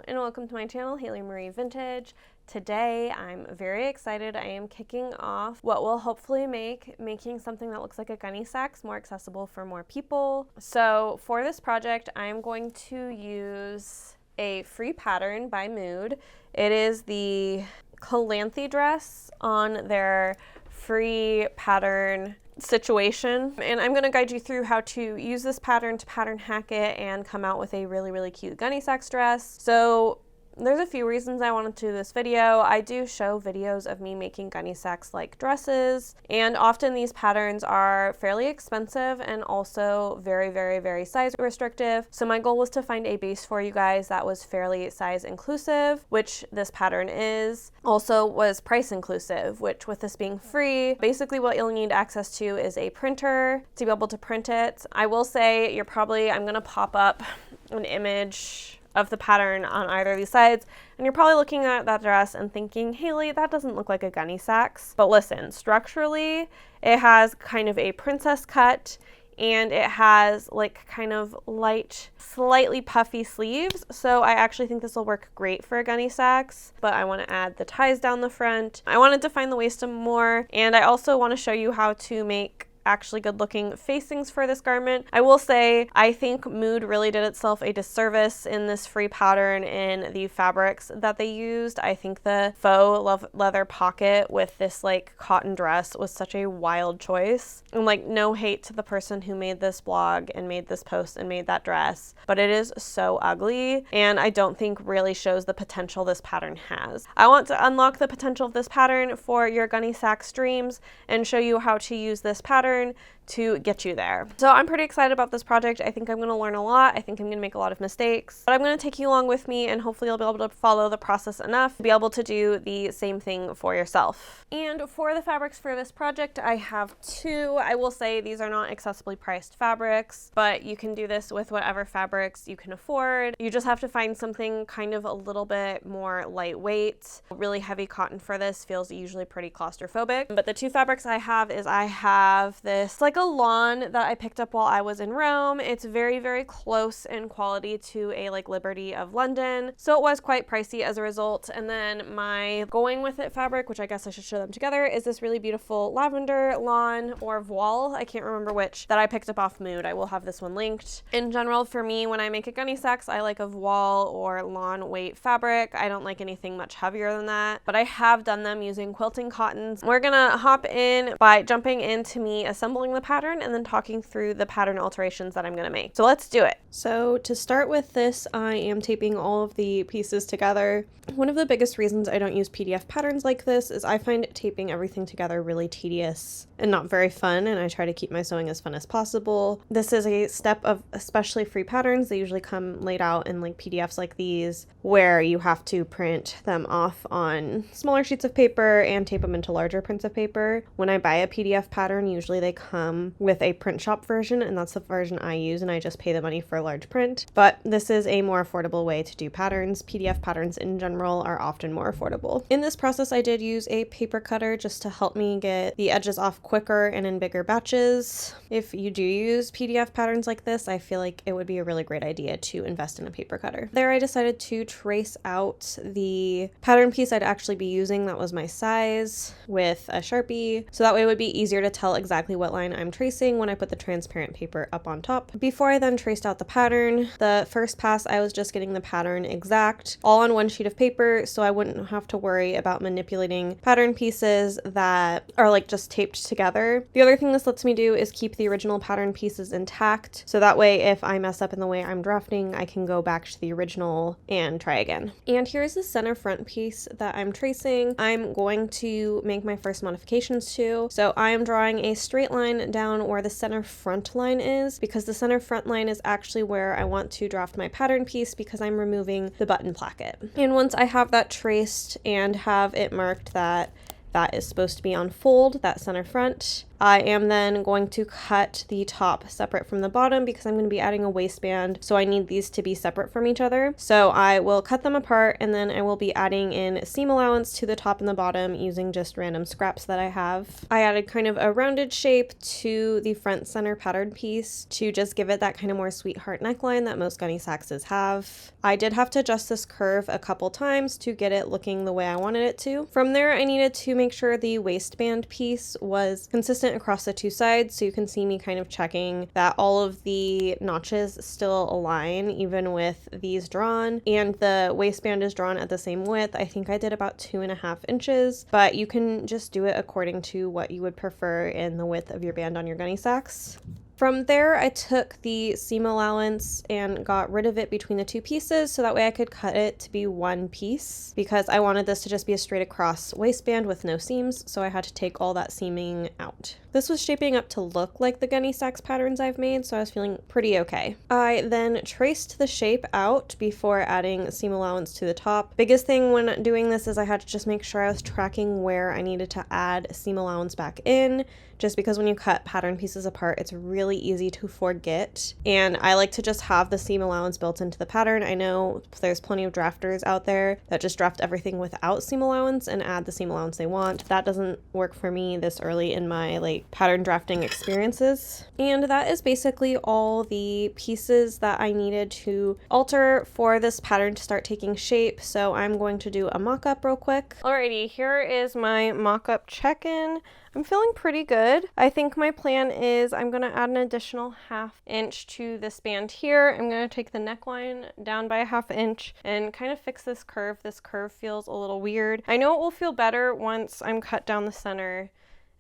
and welcome to my channel, Haylee Marie Vintage. Today I'm very excited. I am kicking off what will hopefully make making something that looks like a Gunne Sax more accessible for more people. So for this project, I'm going to use a free pattern by Mood. It is the Calanthe Dress on their free pattern situation, and I'm going to guide you through how to use this pattern to pattern hack it and come out with a really cute Gunne Sax dress. So there's a few reasons I wanted to do this video. I do show videos of me making Gunne Sax like dresses, and often these patterns are fairly expensive and also very size restrictive. So my goal was to find a base for you guys that was fairly size inclusive, which this pattern is. Also was price inclusive, which with this being free, basically what you'll need access to is a printer to be able to print it. I will say I'm gonna pop up an image of the pattern on either of these sides, and you're probably looking at that dress and thinking, Haylee, that doesn't look like a Gunne Sax. But listen, structurally, it has kind of a princess cut, and it has like kind of light, slightly puffy sleeves. So I actually think this will work great for a Gunne Sax, but I want to add the ties down the front. I want to define the waist more, and I also want to show you how to make actually good looking facings for this garment. I will say I think Mood really did itself a disservice in this free pattern in the fabrics that they used. I think the faux leather pocket with this like cotton dress was such a wild choice. And like, no hate to the person who made this blog and made this post and made that dress, but it is so ugly and I don't think really shows the potential this pattern has. I want to unlock the potential of this pattern for your Gunne Sax dreams and show you how to use this pattern to get you there. So I'm pretty excited about this project. I think I'm going to learn a lot. I think I'm going to make a lot of mistakes, but I'm going to take you along with me, and hopefully you'll be able to follow the process enough to be able to do the same thing for yourself. And for the fabrics for this project, I have two. I will say these are not accessibly priced fabrics, but you can do this with whatever fabrics you can afford. You just have to find something kind of a little bit more lightweight. Really heavy cotton for this feels usually pretty claustrophobic. But the two fabrics I have this like a lawn that I picked up while I was in Rome. It's very close in quality to a like Liberty of London, so it was quite pricey as a result. And then my going with it fabric, which I guess I should show them together, is this really beautiful lavender lawn or voile, I can't remember which, that I picked up off Mood. I will have this one linked. In general, for me, when I make a Gunne Sax, I like a voile or lawn weight fabric. I don't like anything much heavier than that, but I have done them using quilting cottons. We're gonna hop in by jumping into me assembling the pattern and then talking through the pattern alterations that I'm going to make. So let's do it. So to start with this, I am taping all of the pieces together. One of the biggest reasons I don't use PDF patterns like this is I find taping everything together really tedious and not very fun, and I try to keep my sewing as fun as possible. This is a step of especially free patterns. They usually come laid out in like PDFs like these, where you have to print them off on smaller sheets of paper and tape them into larger prints of paper. When I buy a PDF pattern, usually they come with a print shop version, and that's the version I use, and I just pay the money for a large print. But this is a more affordable way to do patterns. PDF patterns in general are often more affordable. In this process, I did use a paper cutter just to help me get the edges off quicker and in bigger batches. If you do use PDF patterns like this, I feel like it would be a really great idea to invest in a paper cutter. There, I decided to trace out the pattern piece I'd actually be using, that was my size, with a Sharpie, so that way it would be easier to tell exactly what line I'm tracing when I put the transparent paper up on top. Before I then traced out the pattern, the first pass I was just getting the pattern exact, all on one sheet of paper, so I wouldn't have to worry about manipulating pattern pieces that are like just taped together. The other thing this lets me do is keep the original pattern pieces intact, so that way if I mess up in the way I'm drafting, I can go back to the original and try again. And here's the center front piece that I'm tracing. I'm going to make my first modifications to, so I am drawing a straight line down where the center front line is, because the center front line is actually where I want to draft my pattern piece, because I'm removing the button placket. And once I have that traced and have it marked that that is supposed to be on fold, that center front, I am then going to cut the top separate from the bottom because I'm going to be adding a waistband, so I need these to be separate from each other. So I will cut them apart, and then I will be adding in seam allowance to the top and the bottom using just random scraps that I have. I added kind of a rounded shape to the front center pattern piece to just give it that kind of more sweetheart neckline that most Gunne Saxes have. I did have to adjust this curve a couple times to get it looking the way I wanted it to. From there, I needed to make sure the waistband piece was consistent across the two sides, so you can see me kind of checking that all of the notches still align even with these drawn, and the waistband is drawn at the same width. I think I did about 2.5 inches, but you can just do it according to what you would prefer in the width of your band on your Gunne Sax. From there, I took the seam allowance and got rid of it between the two pieces so that way I could cut it to be one piece because I wanted this to just be a straight across waistband with no seams, so I had to take all that seaming out. This was shaping up to look like the Gunne Sax patterns I've made, so I was feeling pretty okay. I then traced the shape out before adding seam allowance to the top. Biggest thing when doing this is I had to just make sure I was tracking where I needed to add seam allowance back in, just because when you cut pattern pieces apart, it's really easy to forget. And I like to just have the seam allowance built into the pattern. I know there's plenty of drafters out there that just draft everything without seam allowance and add the seam allowance they want. That doesn't work for me this early in my pattern drafting experiences. And that is basically all the pieces that I needed to alter for this pattern to start taking shape. So I'm going to do a mock-up real quick. Alrighty, here is my mock-up check-in. I'm feeling pretty good. I think my plan is I'm going to add an additional 1/2 inch to this band here. I'm going to take the neckline down by 1/2 inch and kind of fix this curve. This curve feels a little weird. I know it will feel better once I'm cut down the center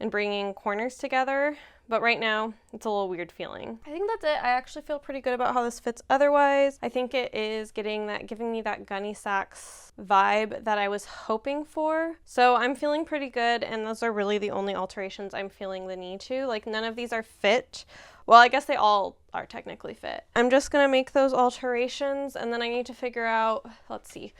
and bringing corners together, but right now it's a little weird feeling. I think that's it. I actually feel pretty good about how this fits otherwise. I think it is giving me that Gunne Sax vibe that I was hoping for. So I'm feeling pretty good, and those are really the only alterations I'm feeling the need to. None of these are fit. Well, I guess they all are technically fit. I'm just gonna make those alterations, and then I need to figure out, let's see.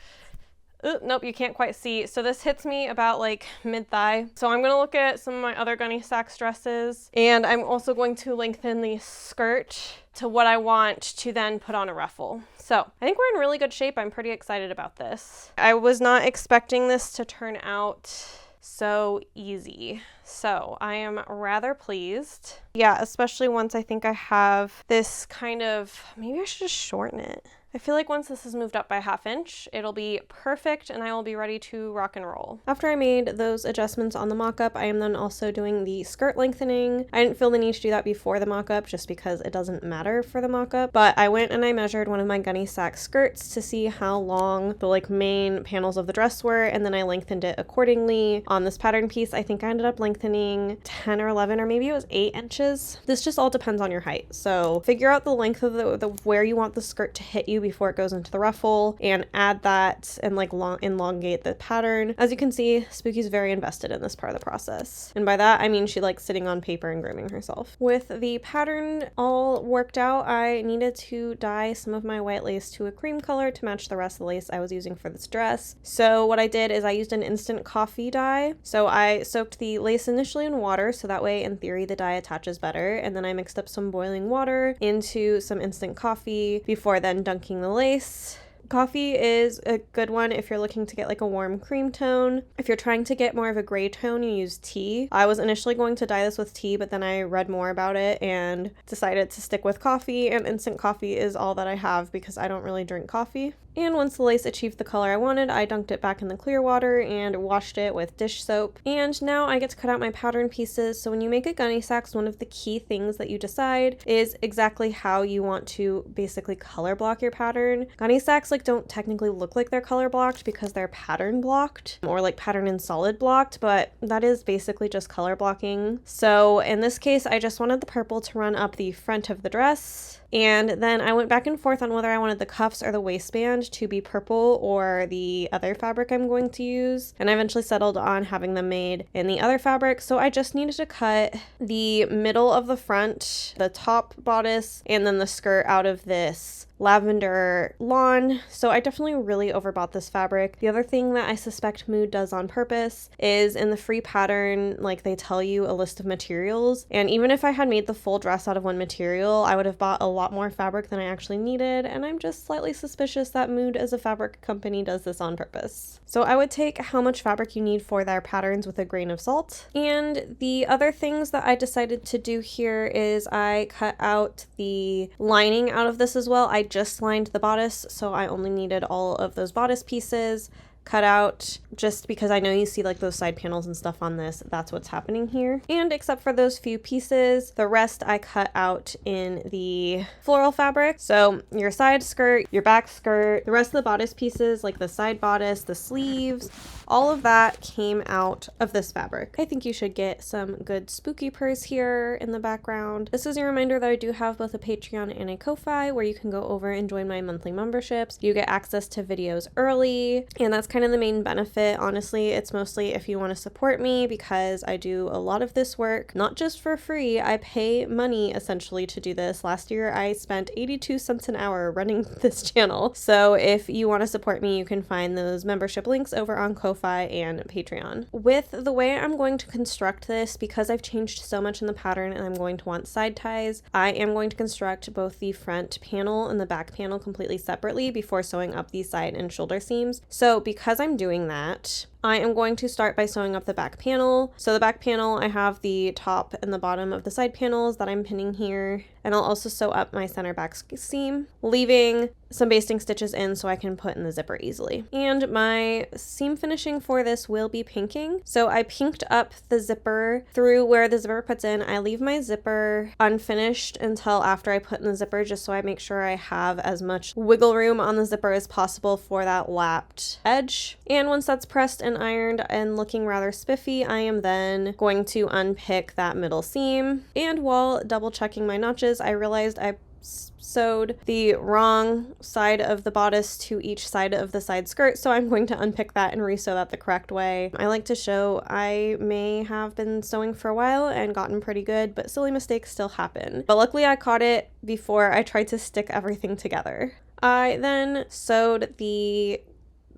Ooh, nope, you can't quite see. So this hits me about mid-thigh. So I'm gonna look at some of my other Gunne Sax dresses, and I'm also going to lengthen the skirt to what I want to then put on a ruffle. So I think we're in really good shape. I'm pretty excited about this. I was not expecting this to turn out so easy. So I am rather pleased. Yeah, especially once I think I have this kind of, maybe I should just shorten it. I feel like once this is moved up by 1/2 inch, it'll be perfect and I will be ready to rock and roll. After I made those adjustments on the mock-up, I am then also doing the skirt lengthening. I didn't feel the need to do that before the mock-up just because it doesn't matter for the mock-up, but I went and I measured one of my Gunne Sax skirts to see how long the main panels of the dress were, and then I lengthened it accordingly. On this pattern piece, I think I ended up lengthening 10 or 11 or maybe it was 8 inches. This just all depends on your height. So figure out the length of the where you want the skirt to hit you before it goes into the ruffle, and add that and elongate the pattern. As you can see, Spooky's very invested in this part of the process, and by that I mean she likes sitting on paper and grooming herself. With the pattern all worked out, I needed to dye some of my white lace to a cream color to match the rest of the lace I was using for this dress. So what I did is I used an instant coffee dye. So I soaked the lace initially in water, so that way in theory the dye attaches better, and then I mixed up some boiling water into some instant coffee before then dunking the lace. Coffee is a good one if you're looking to get a warm cream tone. If you're trying to get more of a gray tone, you use tea. I was initially going to dye this with tea, but then I read more about it and decided to stick with coffee, and instant coffee is all that I have because I don't really drink coffee. And once the lace achieved the color I wanted, I dunked it back in the clear water and washed it with dish soap. And now I get to cut out my pattern pieces. So when you make a Gunne Sax, one of the key things that you decide is exactly how you want to basically color block your pattern. Gunne Sax don't technically look like they're color blocked because they're pattern blocked, or pattern and solid blocked, but that is basically just color blocking. So in this case, I just wanted the purple to run up the front of the dress. And then I went back and forth on whether I wanted the cuffs or the waistband to be purple or the other fabric I'm going to use. And I eventually settled on having them made in the other fabric. So I just needed to cut the middle of the front, the top bodice, and then the skirt out of this lavender lawn. So I definitely really overbought this fabric. The other thing that I suspect Mood does on purpose is in the free pattern, like they tell you a list of materials. And even if I had made the full dress out of one material, I would have bought a lot more fabric than I actually needed. And I'm just slightly suspicious that Mood as a fabric company does this on purpose. So I would take how much fabric you need for their patterns with a grain of salt. And the other things that I decided to do here is I cut out the lining out of this as well. I just lined the bodice, so I only needed all of those bodice pieces cut out, just because I know you see like those side panels and stuff on this. That's what's happening here. And except for those few pieces, the rest I cut out in the floral fabric. So your side skirt, your back skirt, the rest of the bodice pieces, like the side bodice, the sleeves, all of that came out of this fabric. I think you should get some good spooky purrs here in the background. This is a reminder that I do have both a Patreon and a Ko-Fi where you can go over and join my monthly memberships. You get access to videos early, and that's kind of the main benefit. Honestly, it's mostly if you want to support me, because I do a lot of this work, not just for free. I pay money essentially to do this. Last year, I spent 82 cents an hour running this channel. So if you want to support me, you can find those membership links over on Ko-Fi and Patreon. With the way I'm going to construct this, because I've changed so much in the pattern and I'm going to want side ties, I am going to construct both the front panel and the back panel completely separately before sewing up the side and shoulder seams. So because I'm doing that, I am going to start by sewing up the back panel. So the back panel, I have the top and the bottom of the side panels that I'm pinning here. And I'll also sew up my center back seam, leaving some basting stitches in so I can put in the zipper easily. And my seam finishing for this will be pinking. So I pinked up the zipper through where the zipper puts in. I leave my zipper unfinished until after I put in the zipper, just so I make sure I have as much wiggle room on the zipper as possible for that lapped edge. And once that's pressed and ironed and looking rather spiffy, I am then going to unpick that middle seam. And while double checking my notches, I realized I sewed the wrong side of the bodice to each side of the side skirt, so I'm going to unpick that and resew that the correct way. I like to show I may have been sewing for a while and gotten pretty good, but silly mistakes still happen. But luckily I caught it before I tried to stick everything together. I then sewed the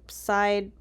side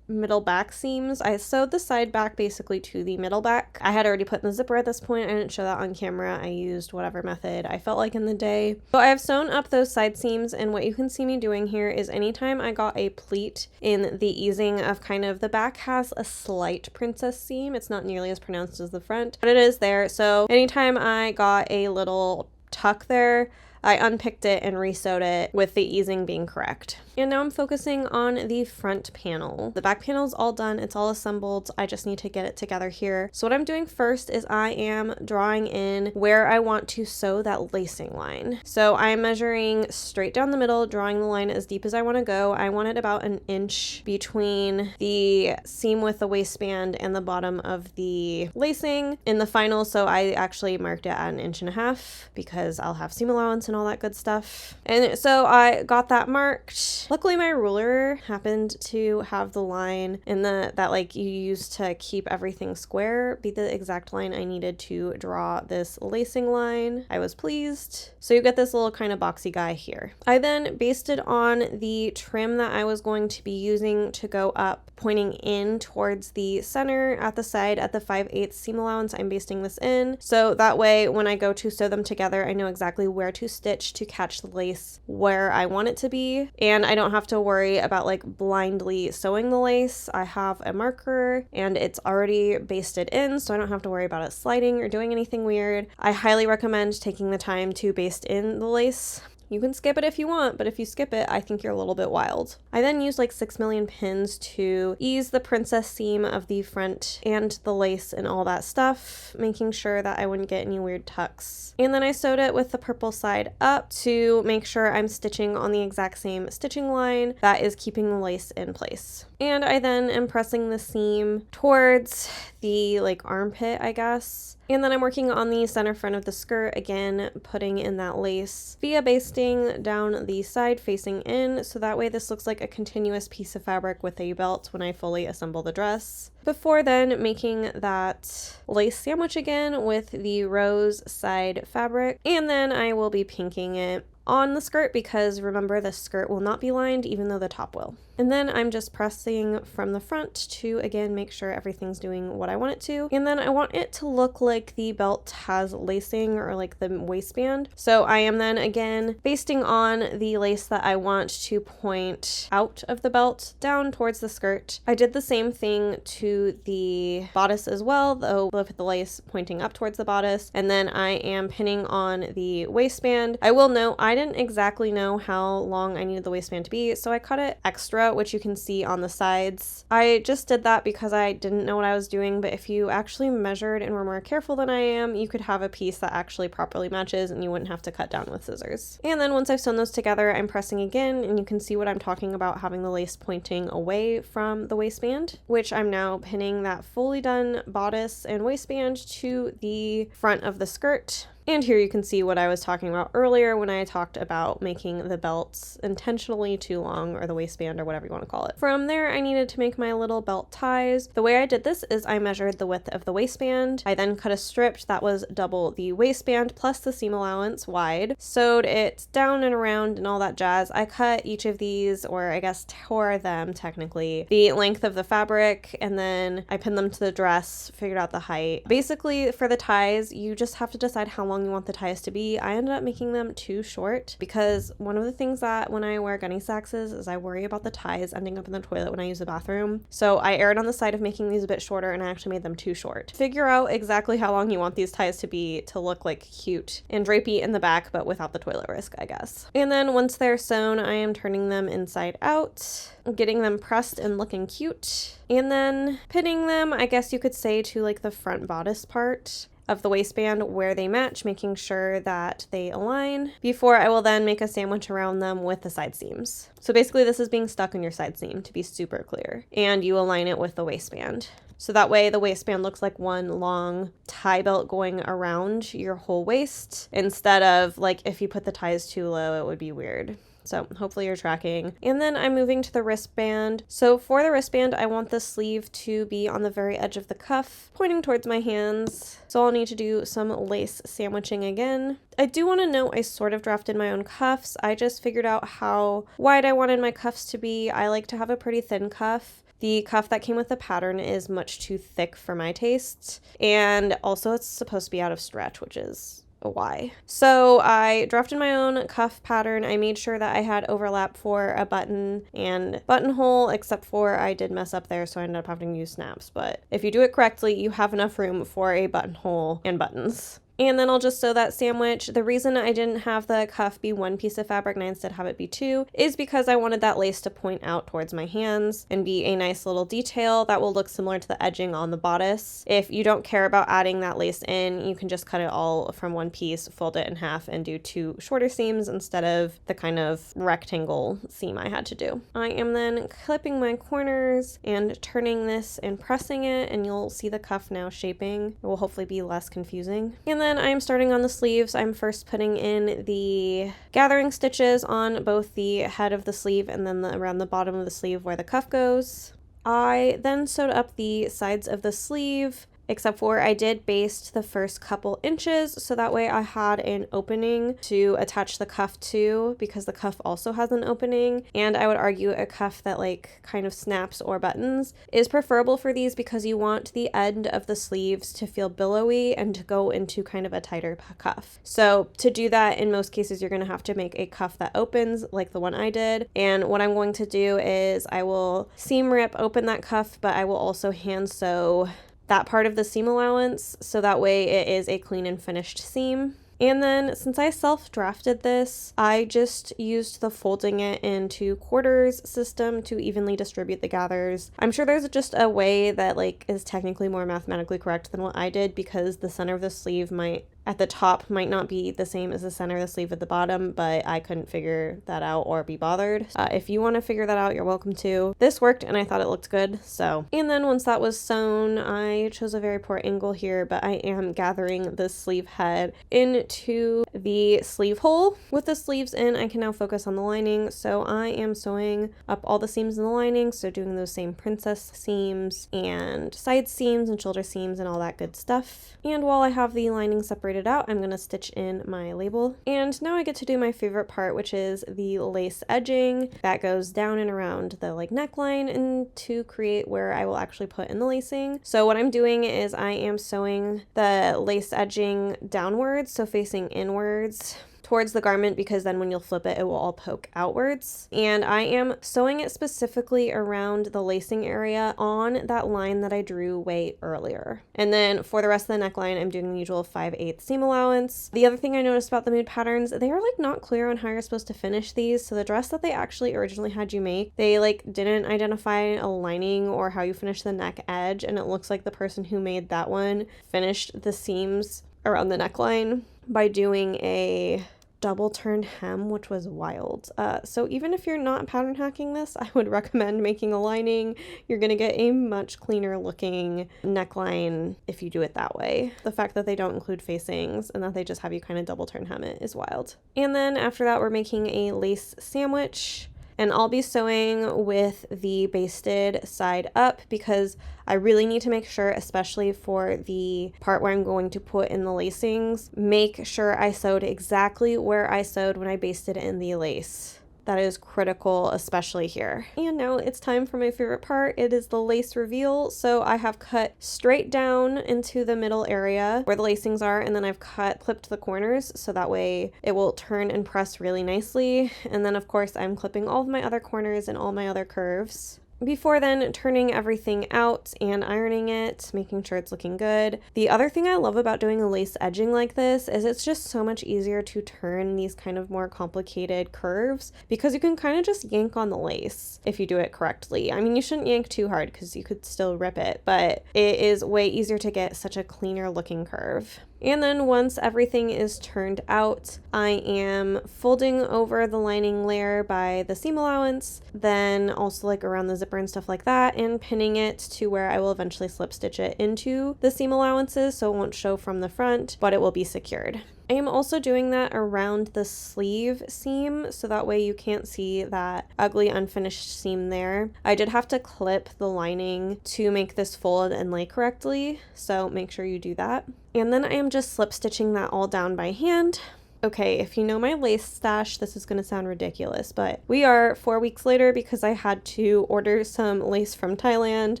middle back seams. I sewed the side back basically to the middle back. I had already put in the zipper at this point. I didn't show that on camera. I used whatever method I felt like in the day. So I have sewn up those side seams, and what you can see me doing here is anytime I got a pleat in the easing of kind of, the back has a slight princess seam. It's not nearly as pronounced as the front, but it is there. So anytime I got a little tuck there, I unpicked it and resewed it with the easing being correct. And now I'm focusing on the front panel. The back panel is all done. It's all assembled. I just need to get it together here. So what I'm doing first is I am drawing in where I want to sew that lacing line. So I'm measuring straight down the middle, drawing the line as deep as I want to go. I wanted about an inch between the seam with the waistband and the bottom of the lacing in the final. So I actually marked it at 1.5 inches because I'll have seam allowance and all that good stuff. And so I got that marked. Luckily my ruler happened to have the line in that like you use to keep everything square be the exact line I needed to draw this lacing line. I was pleased. So you get this little kind of boxy guy here. I then basted on the trim that I was going to be using to go up, pointing in towards the center at the side at the 5/8 seam allowance. I'm basting this in, so that way when I go to sew them together, I know exactly where to stitch to catch the lace where I want it to be, and I don't have to worry about like blindly sewing the lace. I have a marker and it's already basted in, so I don't have to worry about it sliding or doing anything weird. I highly recommend taking the time to baste in the lace. You can skip it if you want, but if you skip it, I think you're a little bit wild. I then used like 6 million pins to ease the princess seam of the front and the lace and all that stuff, making sure that I wouldn't get any weird tucks. And then I sewed it with the purple side up to make sure I'm stitching on the exact same stitching line that is keeping the lace in place. And I then am pressing the seam towards the like armpit, I guess. And then I'm working on the center front of the skirt, again, putting in that lace via basting down the side facing in, so that way this looks like a continuous piece of fabric with a belt when I fully assemble the dress. Before then, making that lace sandwich again with the rose side fabric, and then I will be pinking it on the skirt because remember, the skirt will not be lined even though the top will. And then I'm just pressing from the front to, again, make sure everything's doing what I want it to. And then I want it to look like the belt has lacing or like the waistband. So I am then, again, basting on the lace that I want to point out of the belt down towards the skirt. I did the same thing to the bodice as well, though with the lace pointing up towards the bodice. And then I am pinning on the waistband. I will note, I didn't exactly know how long I needed the waistband to be, so I cut it extra, which you can see on the sides. I just did that because I didn't know what I was doing, but if you actually measured and were more careful than I am, you could have a piece that actually properly matches and you wouldn't have to cut down with scissors. And then once I've sewn those together, I'm pressing again, and you can see what I'm talking about, having the lace pointing away from the waistband, which I'm now pinning that fully done bodice and waistband to the front of the skirt. And here you can see what I was talking about earlier when I talked about making the belts intentionally too long, or the waistband, or whatever you want to call it. From there, I needed to make my little belt ties. The way I did this is I measured the width of the waistband. I then cut a strip that was double the waistband plus the seam allowance wide, sewed it down and around and all that jazz. I cut each of these, or I guess tore them technically, the length of the fabric, and then I pinned them to the dress, figured out the height. Basically, for the ties, you just have to decide how long you want the ties to be. I ended up making them too short because one of the things that when I wear Gunne Saxes is I worry about the ties ending up in the toilet when I use the bathroom. So I erred on the side of making these a bit shorter, and I actually made them too short. Figure out exactly how long you want these ties to be to look like cute and drapey in the back, but without the toilet risk, I guess. And then once they're sewn, I am turning them inside out, getting them pressed and looking cute, and then pinning them, I guess you could say, to like the front bodice part of the waistband where they match, making sure that they align before I will then make a sandwich around them with the side seams. So basically this is being stuck in your side seam, to be super clear, and you align it with the waistband. So that way the waistband looks like one long tie belt going around your whole waist, instead of like if you put the ties too low, it would be weird. So hopefully you're tracking. And then I'm moving to the wristband. So for the wristband, I want the sleeve to be on the very edge of the cuff, pointing towards my hands. So I'll need to do some lace sandwiching again. I do want to note I sort of drafted my own cuffs. I just figured out how wide I wanted my cuffs to be. I like to have a pretty thin cuff. The cuff that came with the pattern is much too thick for my tastes. And also it's supposed to be out of stretch, which is why. So I drafted my own cuff pattern. I made sure that I had overlap for a button and buttonhole, except for I did mess up there, so I ended up having to use snaps. But if you do it correctly, you have enough room for a buttonhole and buttons. And then I'll just sew that sandwich. The reason I didn't have the cuff be one piece of fabric and I instead have it be two is because I wanted that lace to point out towards my hands and be a nice little detail that will look similar to the edging on the bodice. If you don't care about adding that lace in, you can just cut it all from one piece, fold it in half, and do two shorter seams instead of the kind of rectangle seam I had to do. I am then clipping my corners and turning this and pressing it, and you'll see the cuff now shaping. It will hopefully be less confusing. And then I'm starting on the sleeves. I'm first putting in the gathering stitches on both the head of the sleeve and then around the bottom of the sleeve where the cuff goes. I then sewed up the sides of the sleeve, except for I did baste the first couple inches, so that way I had an opening to attach the cuff to, because the cuff also has an opening. And I would argue a cuff that like kind of snaps or buttons is preferable for these, because you want the end of the sleeves to feel billowy and to go into kind of a tighter cuff. So to do that, in most cases, you're going to have to make a cuff that opens like the one I did. And what I'm going to do is I will seam rip open that cuff, but I will also hand sew that part of the seam allowance, so that way it is a clean and finished seam. And then since I self-drafted this, I just used the folding it into quarters system to evenly distribute the gathers. I'm sure there's just a way that like is technically more mathematically correct than what I did, because the center of the sleeve might at the top might not be the same as the center of the sleeve at the bottom, but I couldn't figure that out or be bothered. If you want to figure that out, you're welcome to. This worked and I thought it looked good, so. And then once that was sewn, I chose a very poor angle here, but I am gathering the sleeve head into the sleeve hole. With the sleeves in, I can now focus on the lining, so I am sewing up all the seams in the lining, so doing those same princess seams and side seams and shoulder seams and all that good stuff. And while I have the lining separated out, I'm going to stitch in my label. And now I get to do my favorite part, which is the lace edging that goes down and around the neckline and to create where I will actually put in the lacing. So what I'm doing is I am sewing the lace edging downwards, so facing inwards towards the garment, because then when you'll flip it, it will all poke outwards. And I am sewing it specifically around the lacing area on that line that I drew way earlier. And then for the rest of the neckline, I'm doing the usual 5/8 seam allowance. The other thing I noticed about the Mood patterns, they are not clear on how you're supposed to finish these. So the dress that they actually originally had you make, they didn't identify a lining or how you finish the neck edge. And it looks like the person who made that one finished the seams around the neckline by doing a double turn hem, which was wild. So even if you're not pattern hacking this, I would recommend making a lining. You're gonna get a much cleaner looking neckline if you do it that way. The fact that they don't include facings and that they just have you kind of double turn hem it is wild. And then after that, we're making a lace sandwich. And I'll be sewing with the basted side up because I really need to make sure, especially for the part where I'm going to put in the lacings, make sure I sewed exactly where I sewed when I basted in the lace. That is critical, especially here. And now it's time for my favorite part. It is the lace reveal. So I have cut straight down into the middle area where the lacings are, and then I've clipped the corners so that way it will turn and press really nicely. And then of course I'm clipping all of my other corners and all my other curves. Before then, turning everything out and ironing it, making sure it's looking good. The other thing I love about doing a lace edging like this is it's just so much easier to turn these kind of more complicated curves because you can kind of just yank on the lace if you do it correctly. I mean, you shouldn't yank too hard because you could still rip it, but it is way easier to get such a cleaner looking curve. And then once everything is turned out, I am folding over the lining layer by the seam allowance, then also around the zipper and stuff like that, and pinning it to where I will eventually slip stitch it into the seam allowances so it won't show from the front, but it will be secured. I am also doing that around the sleeve seam so that way you can't see that ugly unfinished seam there. I did have to clip the lining to make this fold and lay correctly, so make sure you do that. And then I am just slip stitching that all down by hand. Okay, if you know my lace stash, this is going to sound ridiculous, but we are 4 weeks later because I had to order some lace from Thailand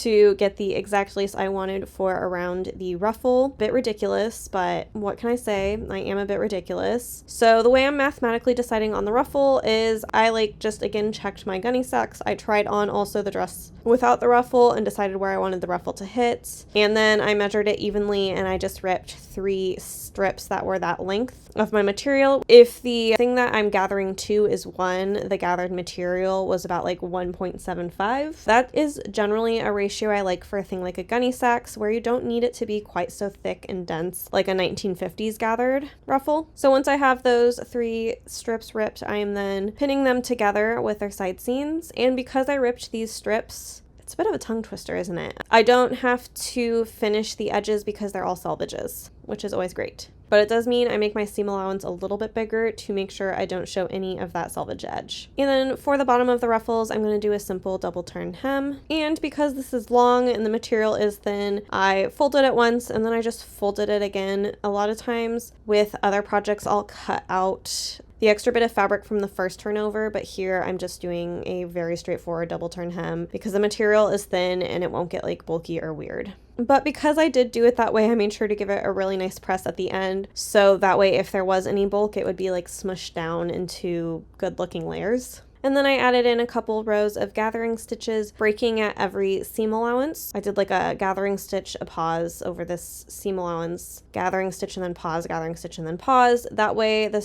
to get the exact lace I wanted for around the ruffle. Bit ridiculous, but what can I say? I am a bit ridiculous. So the way I'm mathematically deciding on the ruffle is I just again checked my Gunne Sax. I tried on also the dress without the ruffle and decided where I wanted the ruffle to hit. And then I measured it evenly and I just ripped 3 strips that were that length of my material. If the thing that I'm gathering to is 1, the gathered material was about 1.75. That is generally a ratio I like for a thing like a Gunne Sax where you don't need it to be quite so thick and dense like a 1950s gathered ruffle. So once I have those 3 strips ripped, I am then pinning them together with their side seams. And because I ripped these strips, it's a bit of a tongue twister, isn't it? I don't have to finish the edges because they're all selvages, which is always great. But it does mean I make my seam allowance a little bit bigger to make sure I don't show any of that selvage edge. And then for the bottom of the ruffles, I'm going to do a simple double turn hem. And because this is long and the material is thin, I folded it once and then I just folded it again. A lot of times with other projects, I'll cut out the extra bit of fabric from the first turnover, but here I'm just doing a very straightforward double turn hem because the material is thin and it won't get bulky or weird. But because I did do it that way, I made sure to give it a really nice press at the end. So that way, if there was any bulk, it would be smushed down into good looking layers. And then I added in a couple rows of gathering stitches, breaking at every seam allowance. I did a gathering stitch, a pause over this seam allowance, gathering stitch and then pause, gathering stitch and then pause. That way the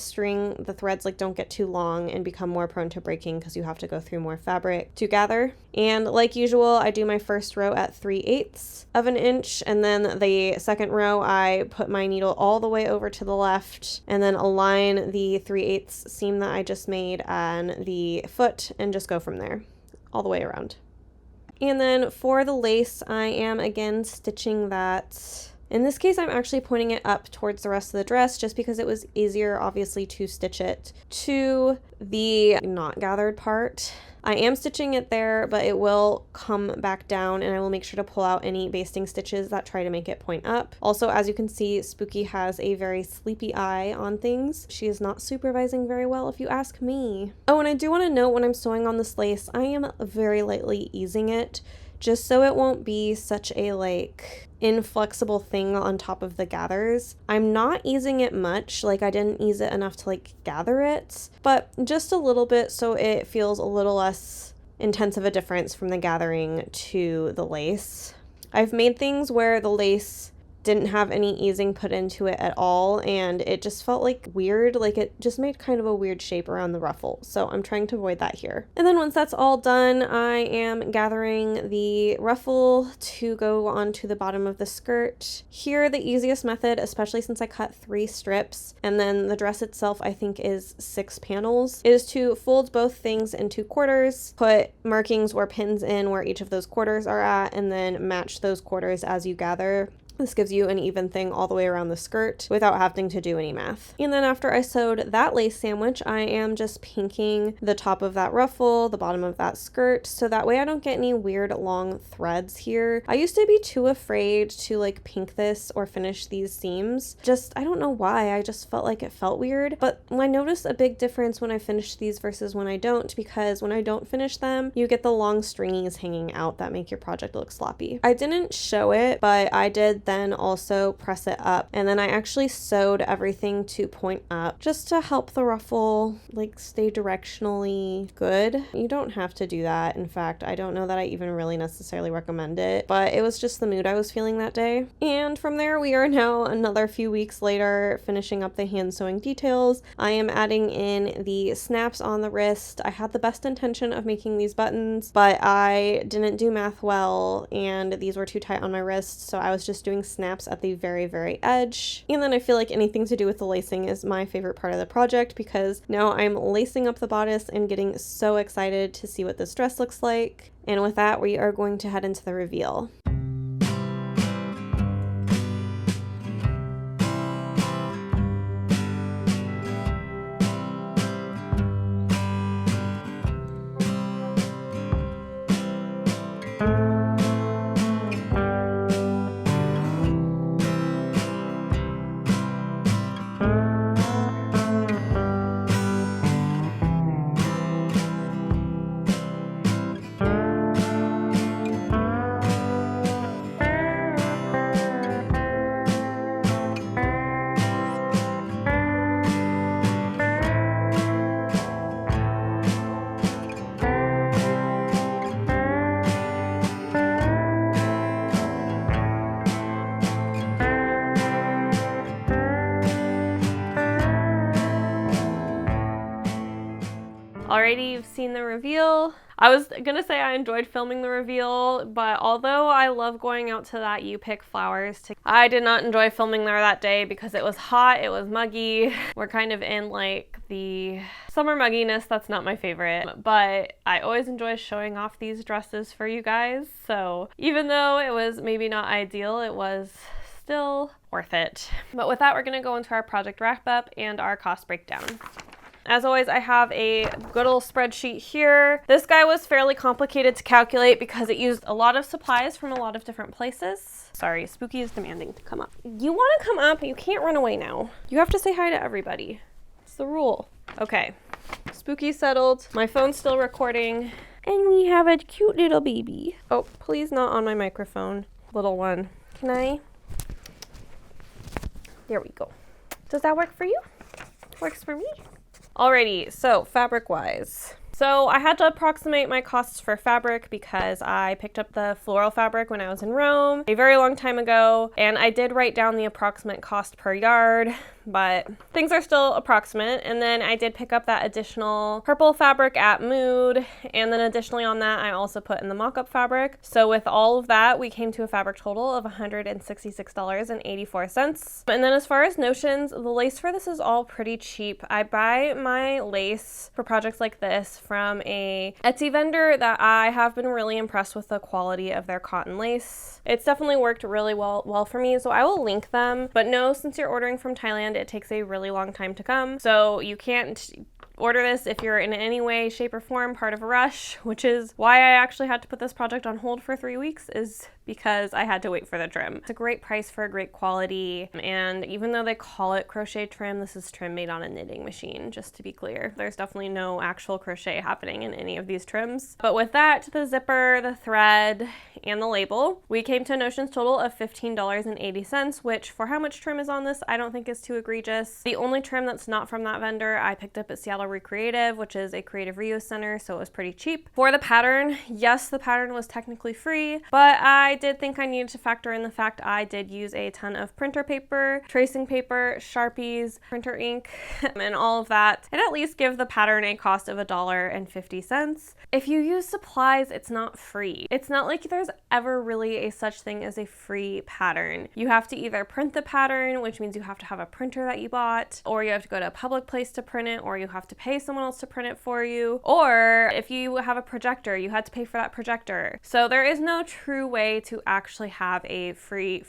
threads don't get too long and become more prone to breaking because you have to go through more fabric to gather. And like usual, I do my first row at 3/8 of an inch, and then the second row I put my needle all the way over to the left and then align the 3/8 seam that I just made on the foot and just go from there all the way around. And then for the lace, I am again stitching that. In this case, I'm actually pointing it up towards the rest of the dress just because it was easier, obviously, to stitch it to the not gathered part. I am stitching it there, but it will come back down, and I will make sure to pull out any basting stitches that try to make it point up. Also, as you can see, Spooky has a very sleepy eye on things. She is not supervising very well, if you ask me. Oh, and I do want to note when I'm sewing on this lace, I am very lightly easing it, just so it won't be such a inflexible thing on top of the gathers. I'm not easing it much, I didn't ease it enough to gather it, but just a little bit so it feels a little less intense of a difference from the gathering to the lace. I've made things where the lace didn't have any easing put into it at all, and it just felt weird, it just made kind of a weird shape around the ruffle, so I'm trying to avoid that here. And then once that's all done, I am gathering the ruffle to go onto the bottom of the skirt. Here, the easiest method, especially since I cut 3 strips, and then the dress itself I think is 6 panels, is to fold both things into quarters, put markings or pins in where each of those quarters are at, and then match those quarters as you gather. This gives you an even thing all the way around the skirt without having to do any math. And then after I sewed that lace sandwich, I am just pinking the top of that ruffle, the bottom of that skirt, so that way I don't get any weird long threads here. I used to be too afraid to pink this or finish these seams. I don't know why, I just felt like it felt weird, but I noticed a big difference when I finish these versus when I don't, because when I don't finish them, you get the long stringies hanging out that make your project look sloppy. I didn't show it, but I did then also press it up, and then I actually sewed everything to point up just to help the ruffle stay directionally good. You don't have to do that. In fact, I don't know that I even really necessarily recommend it, but it was just the mood I was feeling that day. And from there, we are now another few weeks later finishing up the hand sewing details. I am adding in the snaps on the wrist. I had the best intention of making these buttons, but I didn't do math well, and these were too tight on my wrist, so I was just doing snaps at the very edge. And then I feel like anything to do with the lacing is my favorite part of the project, because now I'm lacing up the bodice and getting so excited to see what this dress looks like. And with that, we are going to head into the reveal. Alrighty, you've seen the reveal. I was gonna say I enjoyed filming the reveal, but although I love going out to that You Pick Flowers, I did not enjoy filming there that day because it was hot, it was muggy. We're kind of in the summer mugginess. That's not my favorite, but I always enjoy showing off these dresses for you guys. So even though it was maybe not ideal, it was still worth it. But with that, we're gonna go into our project wrap up and our cost breakdown. As always, I have a good old spreadsheet here. This guy was fairly complicated to calculate because it used a lot of supplies from a lot of different places. Sorry, Spooky is demanding to come up. You want to come up, you can't run away now. You have to say hi to everybody. It's the rule. Okay, Spooky settled. My phone's still recording. And we have a cute little baby. Oh, please not on my microphone, little one. Can I? There we go. Does that work for you? Works for me. Alrighty, so fabric-wise. So I had to approximate my costs for fabric because I picked up the floral fabric when I was in Rome a very long time ago, and I did write down the approximate cost per yard, but things are still approximate. And then I did pick up that additional purple fabric at Mood, and then additionally on that I also put in the mock-up fabric. So with all of that, we came to a fabric total of $166.84. And then as far as notions, the lace for this is all pretty cheap. I buy my lace for projects like this from a Etsy vendor that I have been really impressed with the quality of their cotton lace. It's definitely worked really well for me, so I will link them. But no, since you're ordering from Thailand, it takes a really long time to come, so you can't order this if you're in any way, shape, or form part of a rush, which is why I actually had to put this project on hold for 3 weeks, is because I had to wait for the trim. It's a great price for a great quality, and even though they call it crochet trim, this is trim made on a knitting machine, just to be clear. There's definitely no actual crochet happening in any of these trims. But with that, the zipper, the thread, and the label, we came to a notions total of $15.80, which for how much trim is on this, I don't think is too egregious. The only trim that's not from that vendor I picked up at Seattle Recreative, which is a creative reuse center, so it was pretty cheap. For the pattern, yes, the pattern was technically free, but I did think I needed to factor in the fact I did use a ton of printer paper, tracing paper, Sharpies, printer ink, and all of that, and at least give the pattern a cost of $1.50. If you use supplies, it's not free. It's not like there's ever really a such thing as a free pattern. You have to either print the pattern, which means you have to have a printer that you bought, or you have to go to a public place to print it, or you have to pay someone else to print it for you, or if you have a projector, you had to pay for that projector. So there is no true way to actually have a free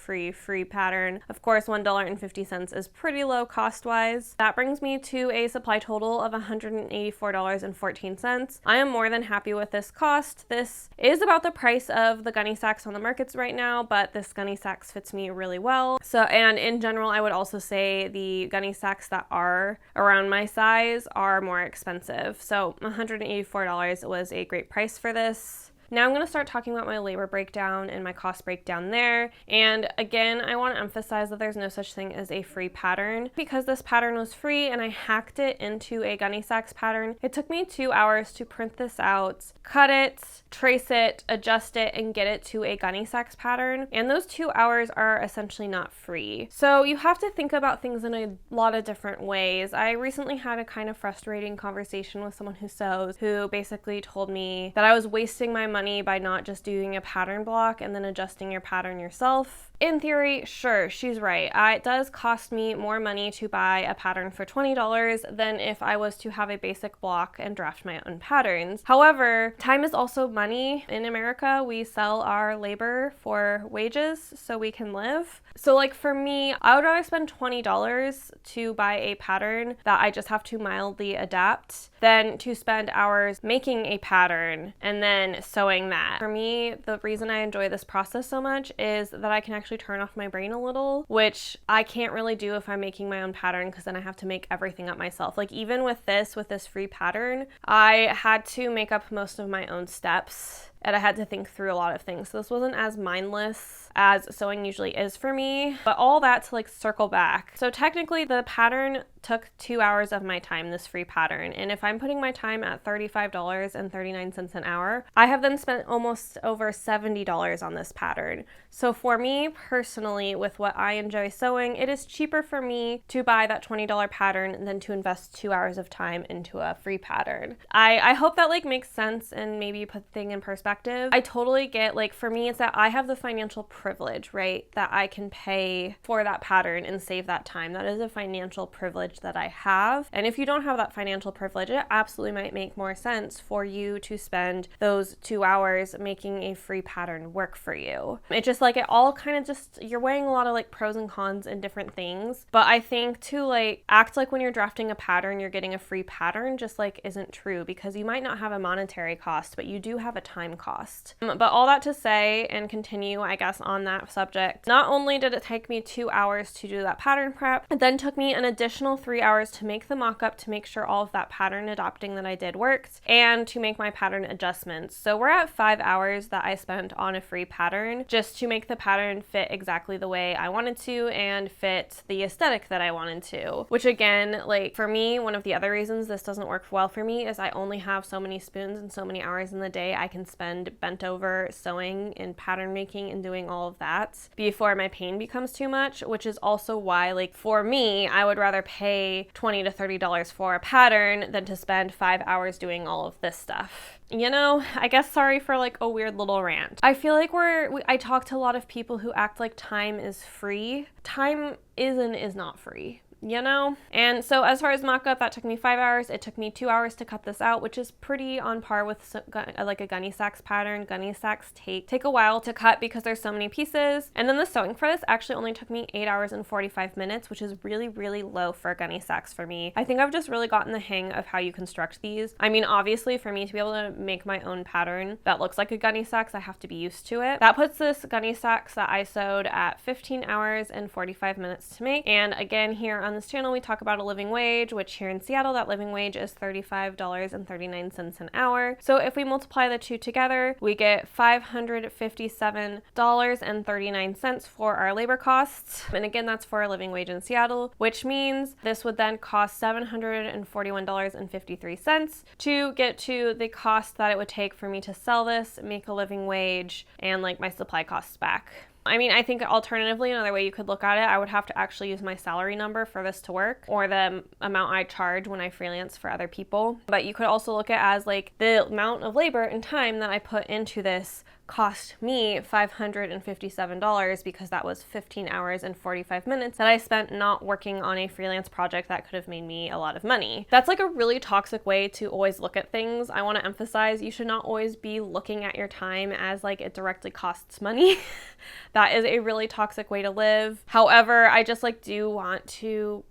pattern. Of course, $1.50 is pretty low cost-wise. That brings me to a supply total of $184.14. I am more than happy with this cost. This is about the price of the Gunne Sax on the markets right now, but this Gunne Sax fits me really well. So, and in general, I would also say the Gunne Sax that are around my size are more expensive. So $184 was a great price for this. Now I'm going to start talking about my labor breakdown and my cost breakdown there. And again, I want to emphasize that there's no such thing as a free pattern. Because this pattern was free and I hacked it into a Gunne Sax pattern, it took me 2 hours to print this out, cut it, trace it, adjust it, and get it to a Gunne Sax pattern. And those 2 hours are essentially not free. So you have to think about things in a lot of different ways. I recently had a kind of frustrating conversation with someone who sews, who basically told me that I was wasting my money by not just doing a pattern block and then adjusting your pattern yourself. In theory, sure, she's right. It does cost me more money to buy a pattern for $20 than if I was to have a basic block and draft my own patterns. However, time is also money. In America, we sell our labor for wages so we can live. So like for me, I would rather spend $20 to buy a pattern that I just have to mildly adapt than to spend hours making a pattern and then sewing that. For me, the reason I enjoy this process so much is that I can actually turn off my brain a little, which I can't really do if I'm making my own pattern, because then I have to make everything up myself. Like even with this free pattern, I had to make up most of my own steps and I had to think through a lot of things. So this wasn't as mindless as sewing usually is for me, but all that to like circle back. So technically the pattern took 2 hours of my time, this free pattern. And if I'm putting my time at $35.39 an hour, I have then spent almost over $70 on this pattern. So for me personally, with what I enjoy sewing, it is cheaper for me to buy that $20 pattern than to invest 2 hours of time into a free pattern. I hope that like makes sense and maybe put things in perspective. I totally get, like for me, it's that I have the financial privilege, right? That I can pay for that pattern and save that time. That is a financial privilege that I have. And if you don't have that financial privilege, it absolutely might make more sense for you to spend those 2 hours making a free pattern work for you. It's just like it all kind of just, you're weighing a lot of like pros and cons and different things. But I think to like act like when you're drafting a pattern, you're getting a free pattern just like isn't true, because you might not have a monetary cost, but you do have a time cost. But all that to say, and continue, I guess, on that subject, not only did it take me 2 hours to do that pattern prep, it then took me an additional 3 hours to make the mock-up to make sure all of that pattern adopting that I did worked, and to make my pattern adjustments. So we're at 5 hours that I spent on a free pattern just to make the pattern fit exactly the way I wanted to and fit the aesthetic that I wanted to. Which again, like for me, one of the other reasons this doesn't work well for me is I only have so many spoons and so many hours in the day I can spend spend bent over sewing and pattern making and doing all of that before my pain becomes too much, which is also why, like, for me, I would rather pay $20 to $30 for a pattern than to spend 5 hours doing all of this stuff. You know, I guess sorry for like a weird little rant. I feel like I talk to a lot of people who act like time is free. Time is not free, you know? And so as far as mock-up, that took me 5 hours. It took me 2 hours to cut this out, which is pretty on par with like a Gunne Sax pattern. Gunne Sax take a while to cut because there's so many pieces. And then the sewing for this actually only took me 8 hours and 45 minutes, which is really, really low for Gunne Sax for me. I think I've just really gotten the hang of how you construct these. I mean, obviously for me to be able to make my own pattern that looks like a Gunne Sax, I have to be used to it. That puts this Gunne Sax that I sewed at 15 hours and 45 minutes to make. And again, here on this channel, we talk about a living wage, which here in Seattle, that living wage is $35.39 an hour. So if we multiply the two together, we get $557.39 for our labor costs. And again, that's for a living wage in Seattle, which means this would then cost $741.53 to get to the cost that it would take for me to sell this, make a living wage, and like my supply costs back. I mean, I think alternatively, another way you could look at it, I would have to actually use my salary number for this to work, or the amount I charge when I freelance for other people. But you could also look at it as like the amount of labor and time that I put into this cost me $557 because that was 15 hours and 45 minutes that I spent not working on a freelance project that could have made me a lot of money. That's like a really toxic way to always look at things. I want to emphasize you should not always be looking at your time as like it directly costs money. That is a really toxic way to live. However, I just like do want to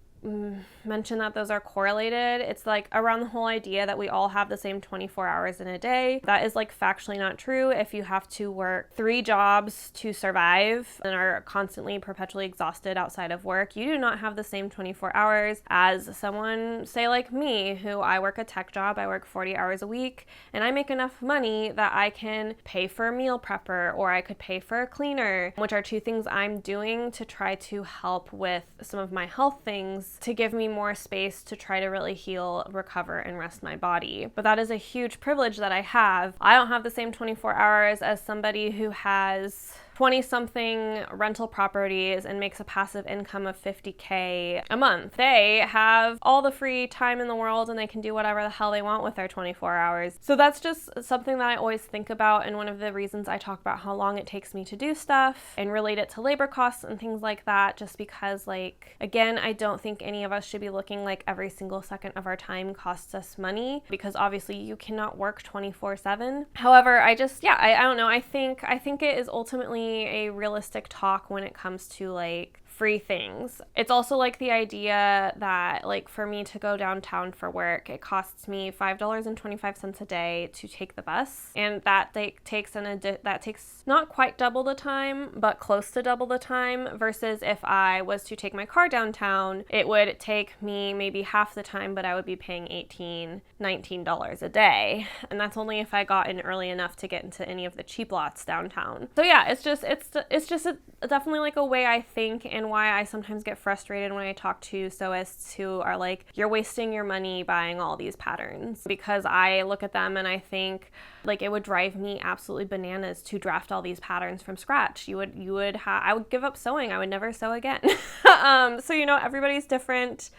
mention that those are correlated. It's like around the whole idea that we all have the same 24 hours in a day. That is like factually not true. If you have to work 3 jobs to survive and are constantly perpetually exhausted outside of work, you do not have the same 24 hours as someone, say like me, who I work a tech job. I work 40 hours a week and I make enough money that I can pay for a meal prepper or I could pay for a cleaner, which are 2 things I'm doing to try to help with some of my health things to give me more space to try to really heal, recover, and rest my body. But that is a huge privilege that I have. I don't have the same 24 hours as somebody who has 20-something rental properties and makes a passive income of $50K a month. They have all the free time in the world and they can do whatever the hell they want with their 24 hours. So that's just something that I always think about, and one of the reasons I talk about how long it takes me to do stuff and relate it to labor costs and things like that, just because, like, again, I don't think any of us should be looking like every single second of our time costs us money, because obviously you cannot work 24/7. However, I don't know. I think it is ultimately a realistic talk when it comes to like free things. It's also like the idea that like for me to go downtown for work, it costs me $5.25 a day to take the bus, and that takes not quite double the time, but close to double the time, versus if I was to take my car downtown, it would take me maybe half the time, but I would be paying $18-19 a day, and that's only if I got in early enough to get into any of the cheap lots downtown. So yeah, it's just definitely like a way I think, and why I sometimes get frustrated when I talk to sewists who are like, you're wasting your money buying all these patterns, because I look at them and I think like it would drive me absolutely bananas to draft all these patterns from scratch. I would give up sewing. I would never sew again. So you know, everybody's different.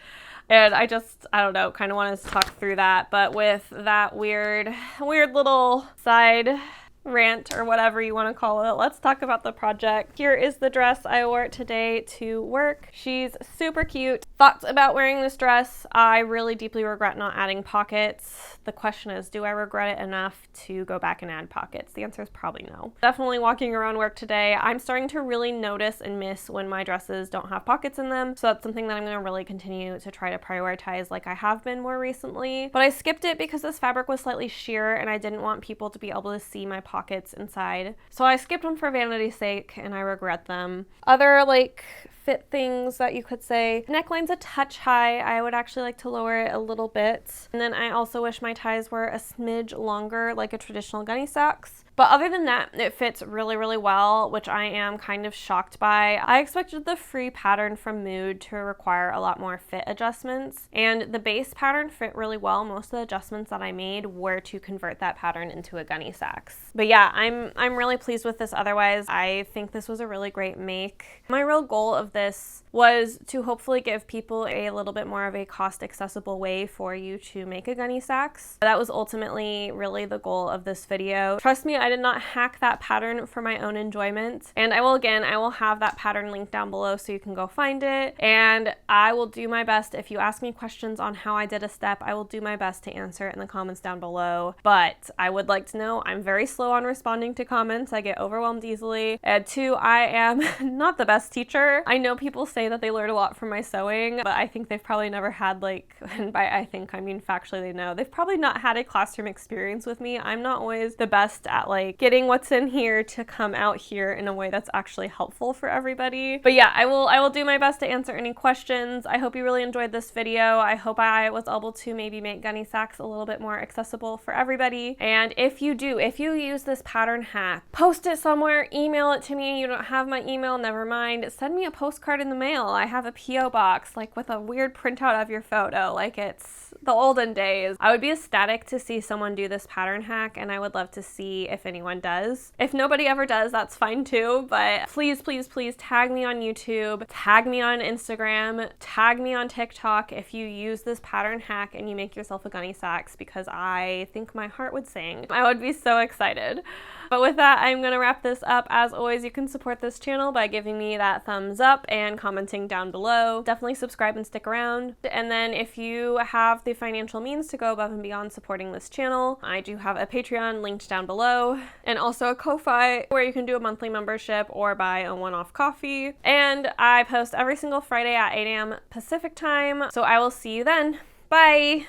And I don't know, kind of want to talk through that, but with that weird little side rant or whatever you want to call it, let's talk about the project. Here is the dress I wore today to work. She's super cute. Thoughts about wearing this dress: I really deeply regret not adding pockets. The question is, do I regret it enough to go back and add pockets? The answer is probably no. Definitely walking around work today, I'm starting to really notice and miss when my dresses don't have pockets in them. So that's something that I'm going to really continue to try to prioritize, like I have been more recently. But I skipped it because this fabric was slightly sheer and I didn't want people to be able to see my pockets inside. So I skipped them for vanity's sake and I regret them. Other like fit things that you could say: neckline's a touch high. I would actually like to lower it a little bit. And then I also wish my ties were a smidge longer, like a traditional Gunne Sax. But other than that, it fits really, really well, which I am kind of shocked by. I expected the free pattern from Mood to require a lot more fit adjustments, and the base pattern fit really well. Most of the adjustments that I made were to convert that pattern into a Gunne Sax. But yeah, I'm really pleased with this otherwise. I think this was a really great make. My real goal of this was to hopefully give people a little bit more of a cost accessible way for you to make a Gunne Sax. That was ultimately really the goal of this video. Trust me, I did not hack that pattern for my own enjoyment. And I will have that pattern linked down below so you can go find it. And I will do my best. If you ask me questions on how I did a step, I will do my best to answer it in the comments down below. But I would like to know, I'm very slow on responding to comments. I get overwhelmed easily. And two, I am not the best teacher. I know people say that they learned a lot from my sewing, but I think they've probably never had, like, and by I think I mean factually they know, they've probably not had a classroom experience with me. I'm not always the best at like getting what's in here to come out here in a way that's actually helpful for everybody. But yeah, I will do my best to answer any questions. I hope you really enjoyed this video. I hope I was able to maybe make Gunne Sax a little bit more accessible for everybody. And if you use this pattern hack, post it somewhere, email it to me. You don't have my email, never mind. Send me a postcard in the mail. I have a PO box like with a weird printout of your photo, like it's the olden days. I would be ecstatic to see someone do this pattern hack, and I would love to see if anyone does. If nobody ever does, that's fine too, but please, please, please tag me on YouTube, tag me on Instagram, tag me on TikTok if you use this pattern hack and you make yourself a Gunne Sax, because I think my heart would sing. I would be so excited. But with that, I'm going to wrap this up. As always, you can support this channel by giving me that thumbs up and commenting down below. Definitely subscribe and stick around. And then if you have the financial means to go above and beyond supporting this channel, I do have a Patreon linked down below, and also a Ko-Fi where you can do a monthly membership or buy a one-off coffee. And I post every single Friday at 8 a.m. Pacific time. So I will see you then. Bye!